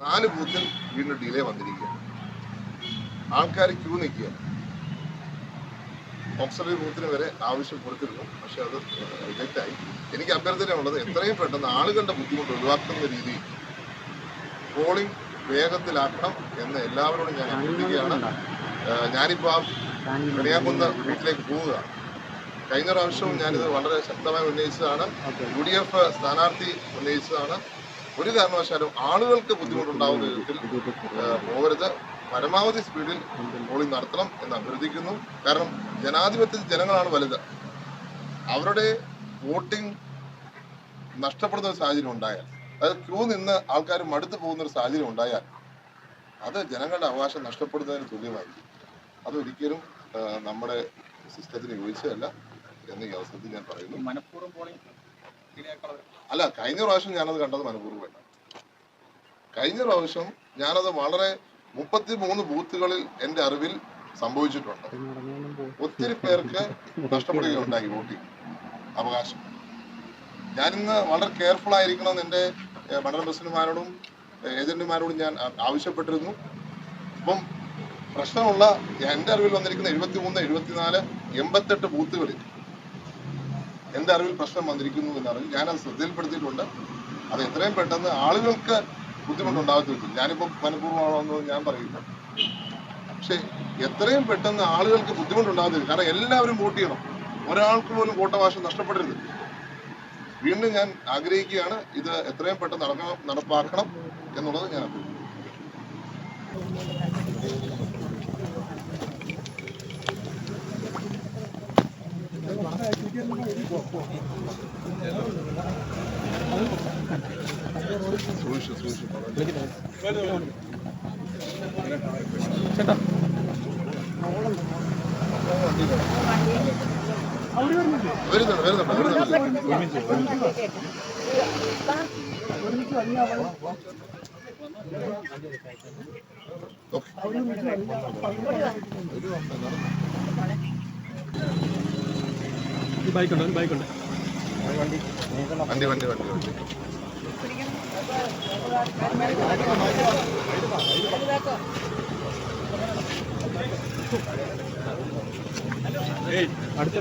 4 ബൂത്തിൽ വീണ്ടും ഡിലേ വന്നിരിക്കുകയാണ്. ആൾക്കാർ ക്യൂ നിൽക്കുകയാണ്. ഓക്സിലറി ബൂത്തിന് വരെ ആവശ്യം കൊടുത്തിരുന്നു, പക്ഷെ അത് റിജക്റ്റായി. എനിക്ക് അഭ്യർത്ഥനയുള്ളത് എത്രയും പെട്ടെന്ന് ആളുകളുടെ ബുദ്ധിമുട്ട് ഒഴിവാക്കുന്ന രീതിയിൽ പോളിംഗ് വേഗത്തിലാക്കണം എന്ന് എല്ലാവരോടും ഞാൻ അഭ്യർത്ഥിക്കുകയാണ്. ഞാനിപ്പോൾ കണിയാകുന്ന വീട്ടിലേക്ക് പോവുകയാണ്. കഴിഞ്ഞ പ്രാവശ്യവും ഞാനിത് വളരെ ശക്തമായി ഉന്നയിച്ചതാണ്. UDF സ്ഥാനാർത്ഥി ഉന്നയിച്ചതാണ്. ഒരു കാരണവശാലും ആളുകൾക്ക് ബുദ്ധിമുട്ടുണ്ടാവുന്ന വിധത്തിൽ പോകരുത്. പരമാവധി സ്പീഡിൽ പോളിംഗ് നടത്തണം എന്ന് അഭ്യർത്ഥിക്കുന്നു. കാരണം ജനാധിപത്യത്തിൽ ജനങ്ങളാണ് വലുത്. അവരുടെ വോട്ടിംഗ് നഷ്ടപ്പെടുന്ന ഒരു സാഹചര്യം ഉണ്ടായാൽ, അതായത് ക്യൂ നിന്ന് ആൾക്കാർ മടുത്തു പോകുന്ന ഒരു സാഹചര്യം ഉണ്ടായാൽ അത് ജനങ്ങളുടെ അവകാശം നഷ്ടപ്പെടുന്നതിന് തുല്യമായിരിക്കും. അതൊരിക്കലും നമ്മുടെ സിസ്റ്റത്തിന് യോജിച്ചതല്ല എന്ന് ഈ അവസരത്തിൽ ഞാൻ പറയുന്നു. അല്ല, കഴിഞ്ഞ പ്രാവശ്യം ഞാനത് കണ്ടത് മനഃപൂർവ്വമല്ല. കഴിഞ്ഞ പ്രാവശ്യം ഞാനത് വളരെ 33 ബൂത്തുകളിൽ എൻ്റെ അറിവിൽ സംഭവിച്ചിട്ടുണ്ട്. ഒത്തിരി പേർക്ക് നഷ്ടപ്പെടുകയുണ്ടായി വോട്ടിംഗ് അവകാശം. ഞാനിന്ന് വളരെ കെയർഫുൾ ആയിരിക്കണമെന്ന് എൻ്റെ മണ്ഡലം പ്രസിഡന്റുമാരോടും ഏജന്റുമാരോടും ഞാൻ ആവശ്യപ്പെട്ടിരുന്നു. അപ്പം പ്രശ്നമുള്ള എൻ്റെ അറിവിൽ വന്നിരിക്കുന്ന 73, 74, 88 ബൂത്തുകളിൽ എൻ്റെ അറിവിൽ പ്രശ്നം വന്നിരിക്കുന്നു എന്നറിഞ്ഞ് ഞാനത് ശ്രദ്ധയിൽപ്പെടുത്തിയിട്ടുണ്ട്. അത് എത്രയും പെട്ടെന്ന് ആളുകൾക്ക് ബുദ്ധിമുട്ടുണ്ടാകത്തില്ല. ഞാനിപ്പോൾ മനഃപൂർവ്വമാണെന്ന് ഞാൻ പറയില്ല, പക്ഷെ എത്രയും പെട്ടെന്ന് ആളുകൾക്ക് ബുദ്ധിമുട്ടുണ്ടാകത്തില്ല. കാരണം എല്ലാവരും വോട്ട് ചെയ്യണം, ഒരാൾക്ക് പോലും വോട്ടവകാശം നഷ്ടപ്പെടരുത്. വീണ്ടും ഞാൻ ആഗ്രഹിക്കുകയാണ്, ഇത് എത്രയും പെട്ടെന്ന് നടപ്പാക്കണം എന്നുള്ളത് ഞാൻ അഭ്യർത്ഥിക്കുന്നു. ബൈക്കുണ്ട് വണ്ടി അടുത്ത